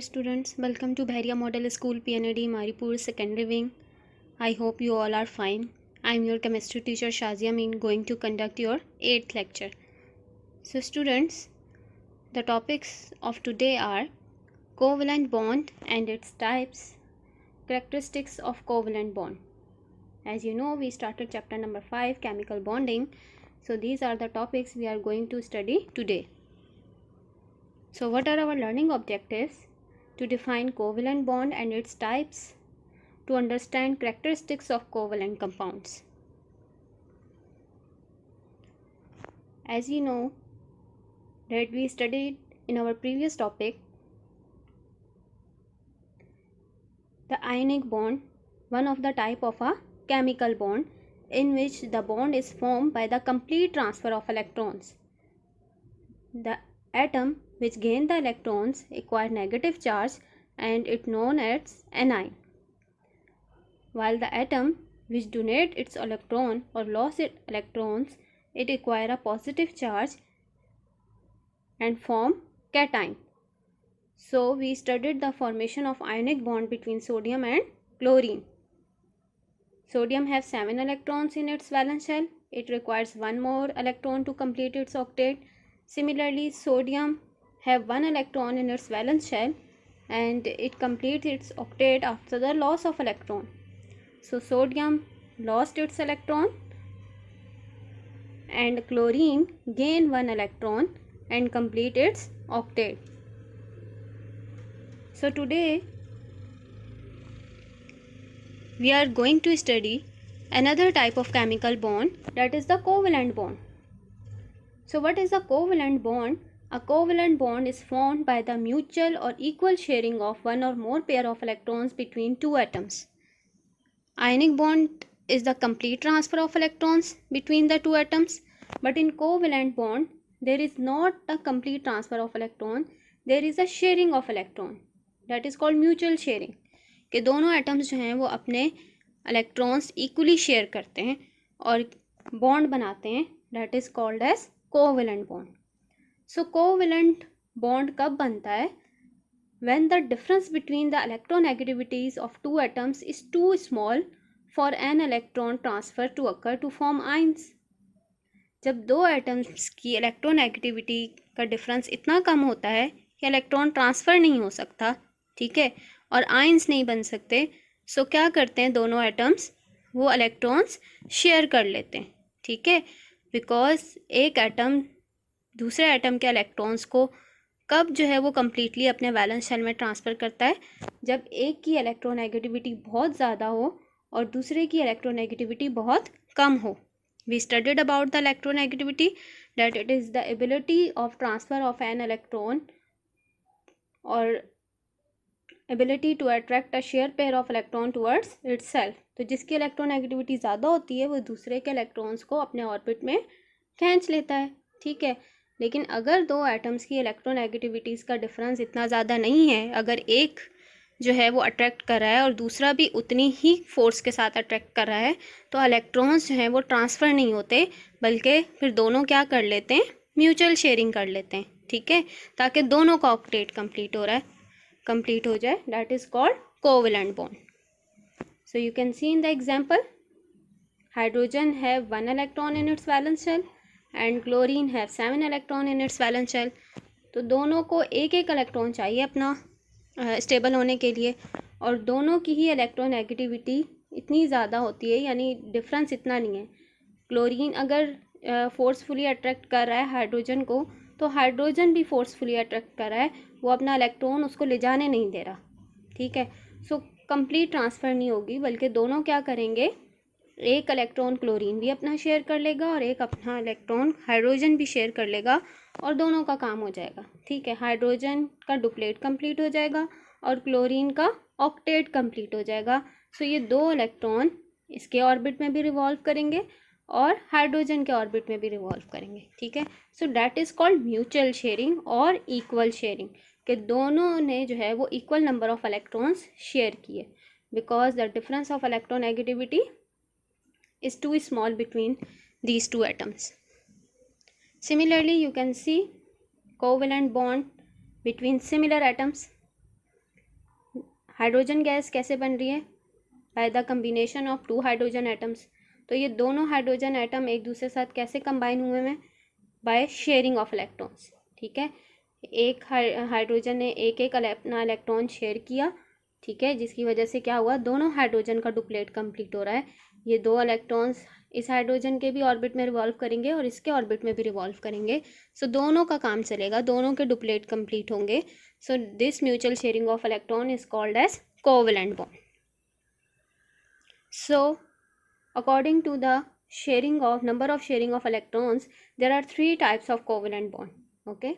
students, welcome to Bhairia Model School PNAD Maripur Secondary Wing. I hope you all are fine. I am your chemistry teacher Shazia Amin, going to conduct your 8th lecture. So students, the topics of today are covalent bond and its types, characteristics of covalent bond. As you know, we started chapter number 5, chemical bonding. So these are the topics we are going to study today. So what are our learning objectives? To define covalent bond and its types, to understand characteristics of covalent compounds. As you know that we studied in our previous topic the ionic bond, one of the type of a chemical bond in which the bond is formed by the complete transfer of electrons. The atom which gain the electrons acquire negative charge and it known as anion, while the atom which donate its electron or lost its electrons, it acquire a positive charge and form cation. So we studied the formation of ionic bond between sodium and chlorine. Sodium has 7 electrons in its valence shell. It requires 1 more electron to complete its octet. Similarly, sodium have 1 electron in its valence shell and it completes its octet after the loss of electron. So sodium lost its electron and chlorine gain 1 electron and complete its octet. So today we are going to study another type of chemical bond, that is the covalent bond. So what is a covalent bond? A covalent bond is formed by the mutual or equal sharing of one or more pair of electrons between two atoms. Ionic bond is the complete transfer of electrons between the two atoms, but in covalent bond there is not a complete transfer of electron, there is a sharing of electron, that is called mutual sharing, कि दोनों atoms जो हैं वो अपने electrons equally share करते हैं और bond बनाते हैं, that is called as covalent bond. So covalent bond कब बनता है? When the difference between the electronegativities of two atoms is too small for an electron transfer to occur to form ions. जब दो atoms की electronegativity का difference इतना कम होता है कि इलेक्ट्रॉन ट्रांसफ़र नहीं हो सकता, ठीक है, और आयंस नहीं बन सकते, सो क्या करते हैं दोनों एटम्स? वो इलेक्ट्रॉन्स शेयर कर लेते हैं, ठीक है, बिकॉज एक एटम दूसरे एटम के इलेक्ट्रॉन्स को कब जो है वो कम्प्लीटली अपने वैलेंस शेल में ट्रांसफ़र करता है? जब एक की इलेक्ट्रोनेगेटिविटी बहुत ज़्यादा हो और दूसरे की इलेक्ट्रोनेगेटिविटी बहुत कम हो. We studied about the electronegativity, that it is the ability of transfer of an electron or ability to attract a shared pair of electron towards itself. तो जिसकी इलेक्ट्रोनेगेटिविटी ज़्यादा होती है वो दूसरे के इलेक्ट्रॉन्स को अपने ऑर्बिट में खींच लेता है, ठीक है. लेकिन अगर दो एटम्स की इलेक्ट्रोनेगेटिविटीज़ का डिफरेंस इतना ज़्यादा नहीं है, अगर एक जो है वो अट्रैक्ट कर रहा है और दूसरा भी उतनी ही फोर्स के साथ अट्रैक्ट कर रहा है, तो इलेक्ट्रॉन्स जो हैं वो ट्रांसफ़र नहीं होते, बल्कि फिर दोनों क्या कर लेते हैं? म्यूचुअल शेयरिंग कर लेते हैं, ठीक है, ताकि दोनों का ऑक्टेट कंप्लीट हो जाए. That is called covalent bond. So you can see in the example, hydrogen have 1 electron in its valence shell and chlorine have 7 electron in its valence shell. तो दोनों को एक एक इलेक्ट्रॉन चाहिए अपना स्टेबल होने के लिए, और दोनों की ही इलेक्ट्रोनेगेटिविटी इतनी ज़्यादा होती है, यानी डिफरेंस इतना नहीं है. क्लोरीन अगर फोर्सफुली अट्रैक्ट कर रहा है हाइड्रोजन को, तो हाइड्रोजन भी फोर्सफुली अट्रैक्ट कर रहा है, वो अपना इलेक्ट्रॉन उसको ले जाने नहीं दे रहा, ठीक है. सो कंप्लीट ट्रांसफ़र नहीं होगी, बल्कि दोनों क्या करेंगे? एक इलेक्ट्रॉन क्लोरीन भी अपना शेयर कर लेगा और एक अपना इलेक्ट्रॉन हाइड्रोजन भी शेयर कर लेगा और दोनों का काम हो जाएगा, ठीक है. हाइड्रोजन का डुप्लेट कंप्लीट हो जाएगा और क्लोरीन का ऑक्टेट कंप्लीट हो जाएगा. सो ये दो इलेक्ट्रॉन इसके ऑर्बिट में भी रिवॉल्व करेंगे और हाइड्रोजन के ऑर्बिट में भी रिवॉल्व करेंगे, ठीक है. So that is called mutual sharing और इक्वल शेयरिंग, कि दोनों ने जो है वो equal number of electrons share किए, because the difference of electronegativity is too small between these two atoms. Similarly, you can see covalent bond between similar atoms. Hydrogen gas कैसे बन रही है? By the combination of two hydrogen atoms. तो ये दोनों hydrogen atom एक दूसरे के साथ कैसे कंबाइन हुए हैं? By sharing of electrons. ठीक है, एक हाइड्रोजन ने एक एक अपना इलेक्ट्रॉन शेयर किया, ठीक है, जिसकी वजह से क्या हुआ, दोनों हाइड्रोजन का डुप्लेट कंप्लीट हो रहा है। ये दो इलेक्ट्रॉन्स इस हाइड्रोजन के भी ऑर्बिट में रिवॉल्व करेंगे और इसके ऑर्बिट में भी रिवॉल्व करेंगे। सो दोनों का काम चलेगा, दोनों के डुप्लेट कंप्लीट होंगे। So this mutual sharing of electron is called as covalent bond. So according to the number of sharing of electrons, there are three types of covalent bond. Okay,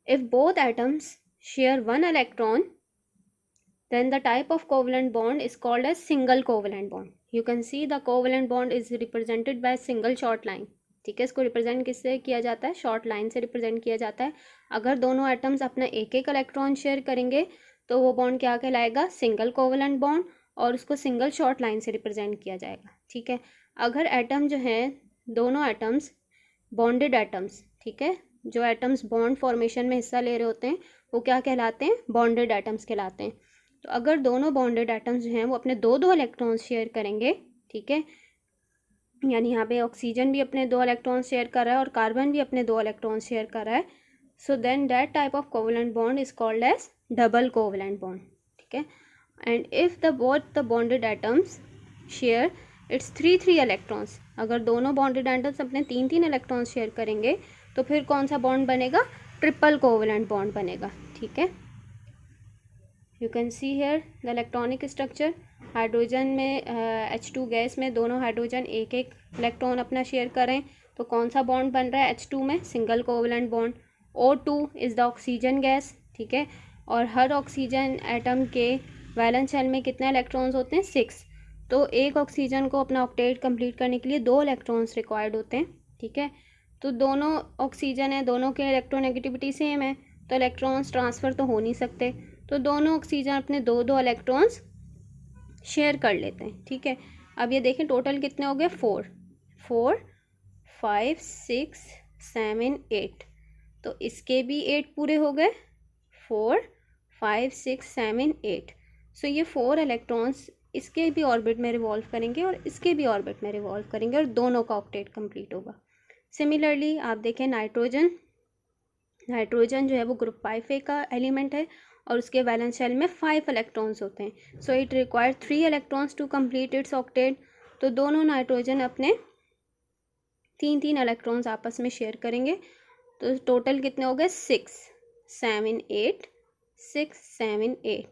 if both atoms share one electron, then the type of covalent bond is called as single covalent bond. You can see the covalent bond is represented by single short line. ठीक है, इसको represent किससे किया जाता है? Short line से represent किया जाता है. अगर दोनों एटम्स अपना एक एक इलेक्ट्रॉन शेयर करेंगे तो वो बॉन्ड क्या कहलाएगा? सिंगल कोवेलेंट बॉन्ड, और उसको सिंगल शॉर्ट लाइन से रिप्रेजेंट किया जाएगा. ठीक है, अगर एटम जो है, दोनों एटम्स बॉन्डेड एटम्स, ठीक है, जो एटम्स बॉन्ड फॉर्मेशन में हिस्सा ले रहे होते हैं वो क्या कहलाते हैं? बॉन्डेड एटम्स कहलाते हैं. तो अगर दोनों बॉन्डेड एटम्स जो हैं वो अपने दो दो इलेक्ट्रॉन्स शेयर करेंगे, ठीक है, यानी यहाँ पे ऑक्सीजन भी अपने दो इलेक्ट्रॉन्स शेयर कर रहा है और कार्बन भी अपने दो इलेक्ट्रॉन्स शेयर कर रहा है. So then that type of covalent bond is called as double covalent bond. ठीक है, and if the both the bonded atoms share its three electrons, अगर दोनों बॉन्डेड एटम्स अपने तीन इलेक्ट्रॉन्स शेयर करेंगे तो फिर कौन सा बॉन्ड बनेगा? ट्रिपल कोवेलेंट बॉन्ड बनेगा. ठीक है, you can see here the electronic structure. Hydrogen में H2 गैस में दोनों हाइड्रोजन एक एक इलेक्ट्रॉन अपना शेयर करें तो कौन सा बॉन्ड बन रहा है? H2 में single covalent bond. O2 is the oxygen gas. ठीक है, और हर ऑक्सीजन एटम के वैलेंस शेल में कितने इलेक्ट्रॉन्स होते हैं? 6. तो एक ऑक्सीजन को अपना ऑक्टेट कंप्लीट करने के लिए 2 इलेक्ट्रॉन्स रिक्वायर्ड होते हैं. ठीक है, तो दोनों ऑक्सीजन है, दोनों के इलेक्ट्रोनेगेटिविटी सेम है, तो इलेक्ट्रॉन्स ट्रांसफ़र तो हो नहीं सकते, तो दोनों ऑक्सीजन अपने दो दो इलेक्ट्रॉन्स शेयर कर लेते हैं. ठीक है, अब ये देखें टोटल कितने हो गए? 4, 5, 6, 7, 8. तो इसके भी 8 पूरे हो गए. 4, 5, 6, 7, 8. सो ये 4 इलेक्ट्रॉन्स इसके भी ऑर्बिट में रिवॉल्व करेंगे और इसके भी ऑर्बिट में रिवॉल्व करेंगे और दोनों का ऑक्टेट कंप्लीट होगा. सिमिलरली आप देखें नाइट्रोजन जो है वो ग्रुप 5A का एलिमेंट है और उसके वैलेंस शेल में 5 इलेक्ट्रॉन्स होते हैं. So it require 3 electrons to complete its octet. तो दोनों नाइट्रोजन अपने तीन इलेक्ट्रॉन्स आपस में शेयर करेंगे. तो टोटल कितने हो गए? 6, 7, 8, 6, 7, 8.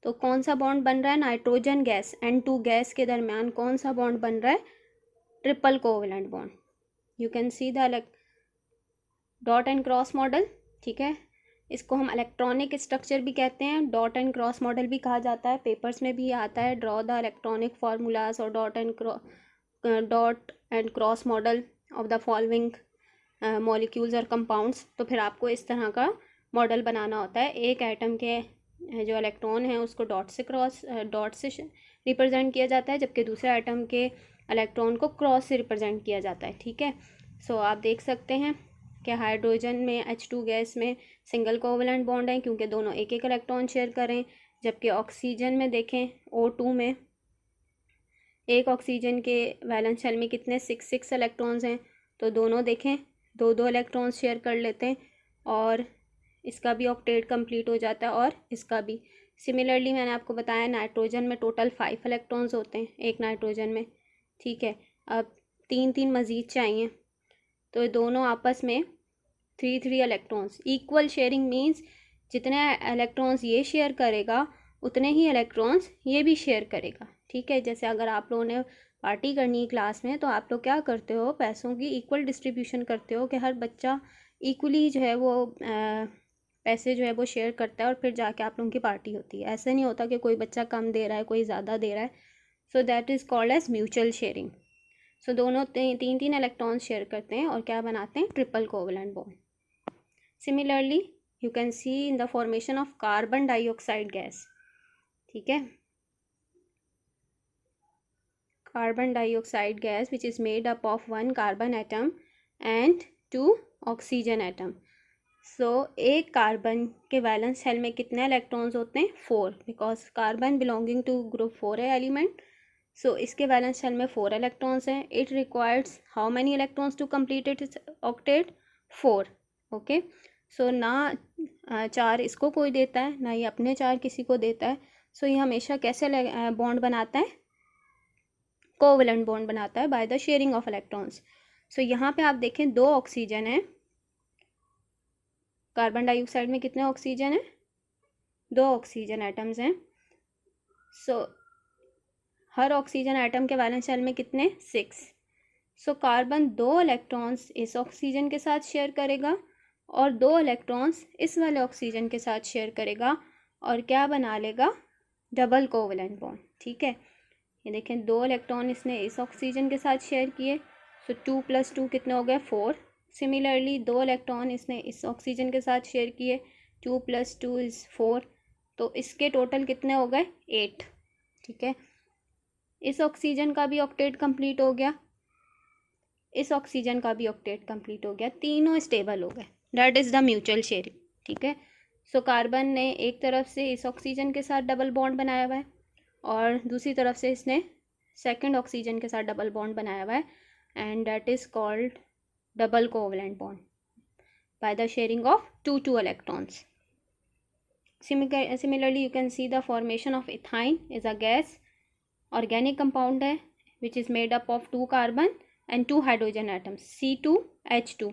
तो कौन सा बॉन्ड बन रहा है? नाइट्रोजन गैस N2 गैस के दरमियान कौन सा बॉन्ड बन रहा है? Triple covalent bond. You can see the dot and cross model. ठीक है, इसको हम इलेक्ट्रॉनिक स्ट्रक्चर भी कहते हैं, डॉट एंड क्रॉस मॉडल भी कहा जाता है. पेपर्स में भी आता है, ड्रॉ द इलेक्ट्रॉनिक फार्मूलाज और dot and cross model of the following molecules और कंपाउंड्स. तो फिर आपको इस तरह का मॉडल बनाना होता है. एक एटम के जो इलेक्ट्रॉन है उसको डॉट से रिप्रेजेंट किया जाता है, जबकि दूसरे एटम के इलेक्ट्रॉन को क्रॉस से रिप्रेजेंट किया जाता है. ठीक है, सो आप देख सकते हैं कि हाइड्रोजन में H2 गैस में सिंगल कोवेलेंट बॉन्ड है क्योंकि दोनों एक एक इलेक्ट्रॉन शेयर करें, जबकि ऑक्सीजन में देखें O2 में एक ऑक्सीजन के वैलेंस शेल में कितने 6 इलेक्ट्रॉन्स हैं, तो दोनों देखें दो इलेक्ट्रॉन्स शेयर कर लेते हैं और इसका भी ऑक्टेट कंप्लीट हो जाता है और इसका भी. सिमिलरली मैंने आपको बताया नाइट्रोजन में टोटल 5 इलेक्ट्रॉन्स होते हैं एक नाइट्रोजन में. ठीक है, अब 3 मज़ीद चाहिए, तो दोनों आपस में 3 इलेक्ट्रॉन्स. इक्वल शेयरिंग मीन्स जितने इलेक्ट्रॉन्स ये शेयर करेगा उतने ही इलेक्ट्रॉन्स ये भी शेयर करेगा. ठीक है, जैसे अगर आप लोगों ने पार्टी करनी है क्लास में तो आप लोग क्या करते हो? पैसों की इक्वल डिस्ट्रीब्यूशन करते हो कि हर बच्चा इक्वली जो है वो पैसे जो है वो शेयर करता है और फिर जाके आप लोगों की पार्टी होती है. ऐसा नहीं होता कि कोई बच्चा कम दे रहा है, कोई ज़्यादा दे रहा है. So that is called as mutual sharing. So दोनों तीन इलेक्ट्रॉन्स शेयर करते हैं और क्या बनाते हैं? Triple covalent bond. Similarly you can see in the formation of carbon dioxide gas. ठीक है, carbon dioxide gas which is made up of 1 carbon atom and 2 oxygen atom. So एक कार्बन के वैलेंस शेल में कितने electrons होते हैं? 4, because carbon belonging to group 4 है element. सो इसके वैलेंस शेल में 4 इलेक्ट्रॉन्स हैं. It requires how many electrons to complete its octet? 4. Okay. So ना 4 इसको कोई देता है, ना ये अपने 4 किसी को देता है. सो ये हमेशा कैसे बॉन्ड बनाता है? कोवेलेंट बॉन्ड बनाता है by the sharing of electrons. So यहाँ पे आप देखें 2 ऑक्सीजन है. कार्बन डाइऑक्साइड में कितने ऑक्सीजन है? 2 ऑक्सीजन एटम्स हैं. सो हर ऑक्सीजन एटम के वैलेंस शेल में कितने? 6. सो कार्बन 2 इलेक्ट्रॉन्स इस ऑक्सीजन के साथ शेयर करेगा और 2 इलेक्ट्रॉन्स इस वाले ऑक्सीजन के साथ शेयर करेगा और क्या बना लेगा? Double covalent bond. ठीक है, ये देखें 2 इलेक्ट्रॉन इसने इस ऑक्सीजन के साथ शेयर किए. सो 2 + 2 कितने हो गए? 4. सिमिलरली 2 इलेक्ट्रॉन इसने इस ऑक्सीजन के साथ शेयर किए. 2 + 2 = 4. तो इसके टोटल कितने हो गए? 8. ठीक है, इस ऑक्सीजन का भी ऑक्टेट कंप्लीट हो गया, इस ऑक्सीजन का भी ऑक्टेट कंप्लीट हो गया. तीनों स्टेबल हो गए. That is the mutual sharing. ठीक है. सो कार्बन ने एक तरफ से इस ऑक्सीजन के साथ डबल बॉन्ड बनाया हुआ है और दूसरी तरफ से इसने सेकंड ऑक्सीजन के साथ डबल बॉन्ड बनाया हुआ है, and that is called double covalent bond by the sharing of 2 electrons. Similarly, you can see the formation of ethine is a gas, organic compound है, which is made up of 2 carbon and 2 hydrogen atoms, C2H2.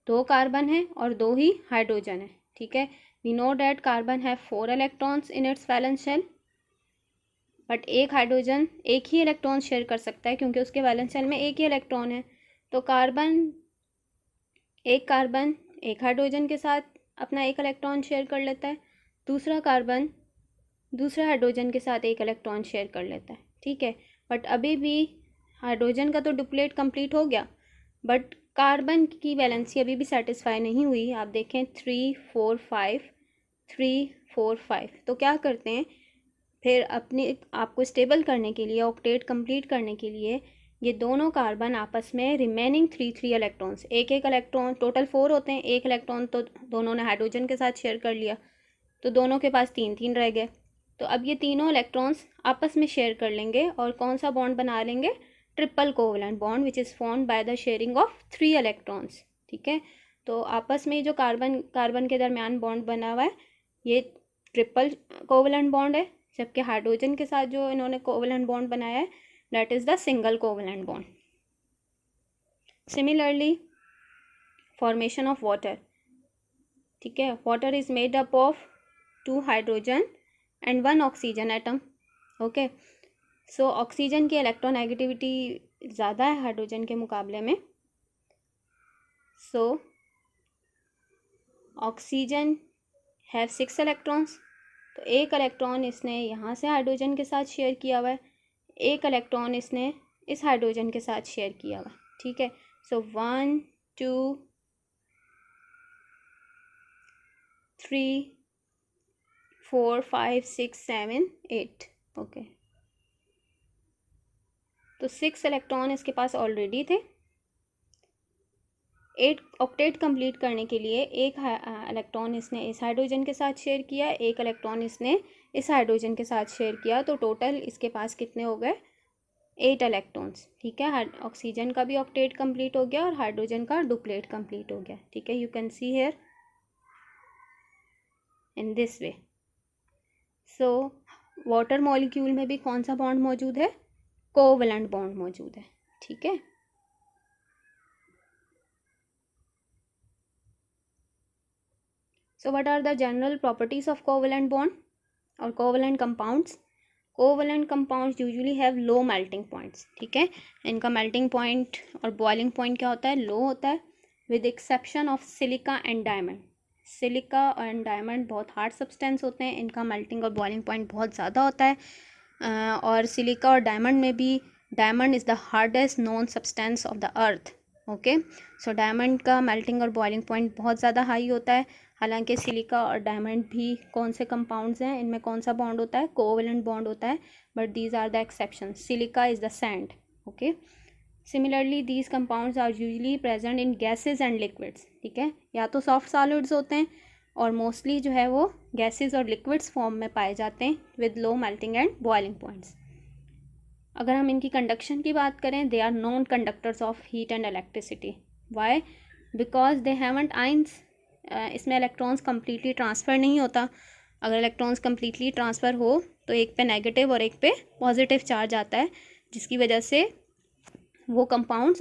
2 carbon है और 2 ही hydrogen है. ठीक है. We know that carbon have 4 electrons in its valence shell, but एक hydrogen एक ही electron share कर सकता है क्योंकि उसके वैलेंस शेल में एक ही इलेक्ट्रॉन है. तो एक कार्बन एक हाइड्रोजन के साथ अपना एक इलेक्ट्रॉन शेयर कर लेता है, दूसरा कार्बन दूसरे हाइड्रोजन के साथ एक इलेक्ट्रॉन शेयर कर लेता है. ठीक है, बट अभी भी हाइड्रोजन का तो डुप्लेट कंप्लीट हो गया, बट कार्बन की वैलेंसी अभी भी सेटिस्फाई नहीं हुई. आप देखें 3 4 5 3 4 5. तो क्या करते हैं फिर, अपने आपको स्टेबल करने के लिए, ऑक्टेट कंप्लीट करने के लिए, ये दोनों कार्बन आपस में रिमेनिंग 3 इलेक्ट्रॉन्स, एक इलेक्ट्रॉन, टोटल 4 होते हैं, एक इलेक्ट्रॉन तो दोनों ने हाइड्रोजन के साथ शेयर कर लिया, तो दोनों के पास 3 रह गए. तो अब ये तीनों इलेक्ट्रॉन्स आपस में शेयर कर लेंगे और कौन सा बॉन्ड बना लेंगे? Triple covalent bond, which is formed by the sharing of 3 electrons. ठीक है, तो आपस में जो कार्बन के दरमियान बॉन्ड बना हुआ है ये ट्रिपल कोवेलेंट बॉन्ड है, जबकि हाइड्रोजन के साथ जो इन्होंने कोवेलेंट बॉन्ड बनाया है that is the single covalent bond. Similarly formation of water. ठीक है, water is made up of 2 hydrogen and 1 oxygen atom. Okay. So oxygen की इलेक्ट्रोनेगेटिविटी ज़्यादा है हाइड्रोजन के मुकाबले में. So oxygen have 6 electrons. तो एक इलेक्ट्रॉन इसने यहाँ से हाइड्रोजन के साथ शेयर किया हुआ है, एक इलेक्ट्रॉन इसने इस हाइड्रोजन के साथ शेयर किया हुआ है. ठीक है. सो 1 2 3 4 5 6 7 8. ओके. तो 6 इलेक्ट्रॉन इसके पास ऑलरेडी थे. 8 ऑक्टेट कंप्लीट करने के लिए एक इलेक्ट्रॉन इसने इस हाइड्रोजन के साथ शेयर किया, एक इलेक्ट्रॉन इसने इस हाइड्रोजन के साथ शेयर किया. तो टोटल इसके पास कितने हो गए? 8 इलेक्ट्रॉन्स. ठीक है, ऑक्सीजन का भी ऑक्टेट कंप्लीट हो गया और हाइड्रोजन का डुप्लेट कंप्लीट हो गया. ठीक है, you can see here in this way. So water molecule में भी कौन सा बॉन्ड मौजूद है? कोवेलेंट बॉन्ड मौजूद है. ठीक है. So what are the general properties of covalent bond or covalent compounds? Covalent compounds usually have low melting points. ठीक है, इनका melting point और boiling point क्या होता है? low होता है, with exception of silica and diamond. Silica and diamond बहुत हार्ड सब्सटेंस होते हैं, इनका मेल्टिंग और बॉइलिंग पॉइंट बहुत ज़्यादा होता है. और सिलिका और डायमंड में भी diamond is the hardest non substance of the earth. Okay. So diamond का मेल्टिंग और बॉइलिंग पॉइंट बहुत ज़्यादा हाई होता है. हालांकि सिलिका और डायमंड भी कौन से कंपाउंड्स हैं, इनमें कौन सा बॉन्ड होता है? कोवेलेंट बॉन्ड होता है, but these are the exception. Silica is the sand. Okay. Similarly these compounds are usually present in gases and liquids, ठीक है, या तो सॉफ्ट सॉलिड्स होते हैं और मोस्टली जो है वो गैसेज और लिक्विड्स फॉर्म में पाए जाते हैं with low melting and boiling points. अगर हम इनकी कंडक्शन की बात करें, they are non conductors of heat and electricity. Why? Because they haven't ions, इसमें इलेक्ट्रॉन्स कम्प्लीटली ट्रांसफ़र नहीं होता। अगर इलेक्ट्रॉन्स कम्प्लीटली ट्रांसफ़र हो तो एक पे नेगेटिव और एक पे पॉजिटिव चार्ज आता है, जिसकी वजह से वो कंपाउंड्स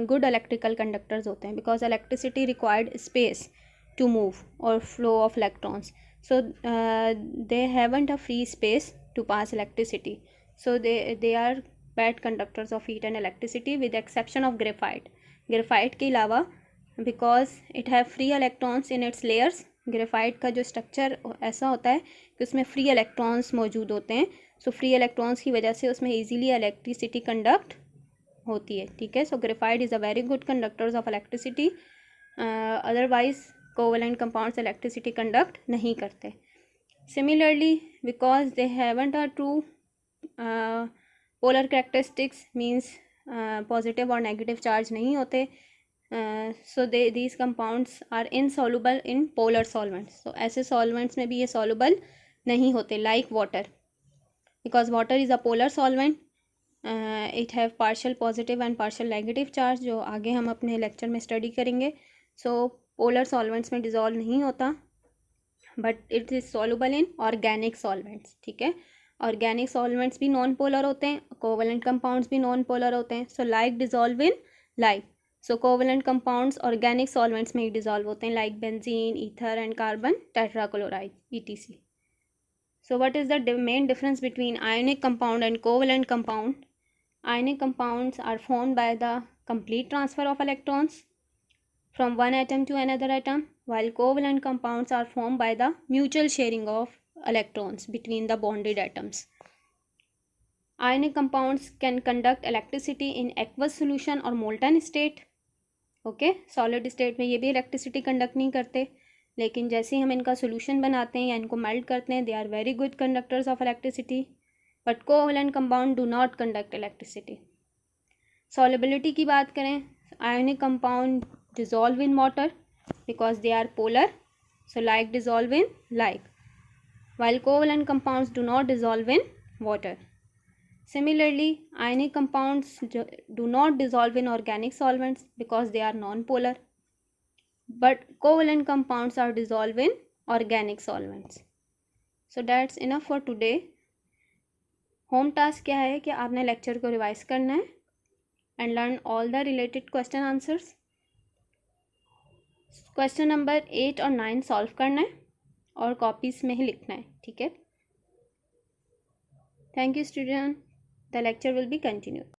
गुड इलेक्ट्रिकल कंडक्टर्स होते हैं। Because electricity required space to move और flow of electrons, so they haven't a free space to pass electricity, so they are bad conductors of heat and electricity with the exception of graphite. graphite के अलावा because it have free electrons in its layers, graphite का जो structure ऐसा होता है कि उसमें free electrons मौजूद होते हैं, सो फ्री इलेक्ट्रॉन्स की वजह से उसमें ईजीली इलेक्ट्रिसिटी कंडक्ट होती है, ठीक है। So graphite is a very good conductors of electricity, otherwise covalent compounds electricity conduct नहीं करते। Similarly because they haven't a true polar characteristics, means positive और नेगेटिव चार्ज नहीं होते, so these compounds are insoluble in polar solvents. So ऐसे solvents में भी ये soluble नहीं होते, like water, because water is a polar solvent, it have partial positive and partial negative charge, जो आगे हम अपने लेक्चर में स्टडी करेंगे। सो पोलर सॉल्वेंट्स में डिज़ोल्व नहीं होता, but it is soluble in organic solvents, ठीक है। ऑर्गेनिक सॉल्वेंट्स भी नॉन पोलर होते हैं, कोवेलेंट कंपाउंड्स भी नॉन पोलर होते हैं। So like dissolve in like, so covalent compounds organic solvents में ही डिज़ोल्व होते हैं, like benzene, ether and carbon tetrachloride ETC। So what is the main difference between ionic compound and covalent compound? Ionic compounds are formed by the complete transfer of electrons from one atom to another atom, while covalent compounds are formed by the mutual sharing of electrons between the bonded atoms. Ionic compounds can conduct electricity in aqueous solution or molten state. Okay, solid state में ये भी electricity conduct नहीं करते, लेकिन जैसे ही हम इनका solution बनाते हैं या इनको melt करते हैं, they are very good conductors of electricity. But covalent compound do not conduct electricity. Solubility की बात करें, ionic compound dissolve in water because they are polar, so like dissolve in like, while covalent compounds do not dissolve in water. Similarly, ionic compounds do not dissolve in organic solvents because they are non-polar, but covalent compounds are dissolved in organic solvents. So that's enough for today. Home task क्या है कि आपने lecture को revise करना है and learn all the related question answers. Question number 8 और 9 solve करना है और कॉपीज में ही लिखना है, ठीक है। Thank you student, the lecture will be continued.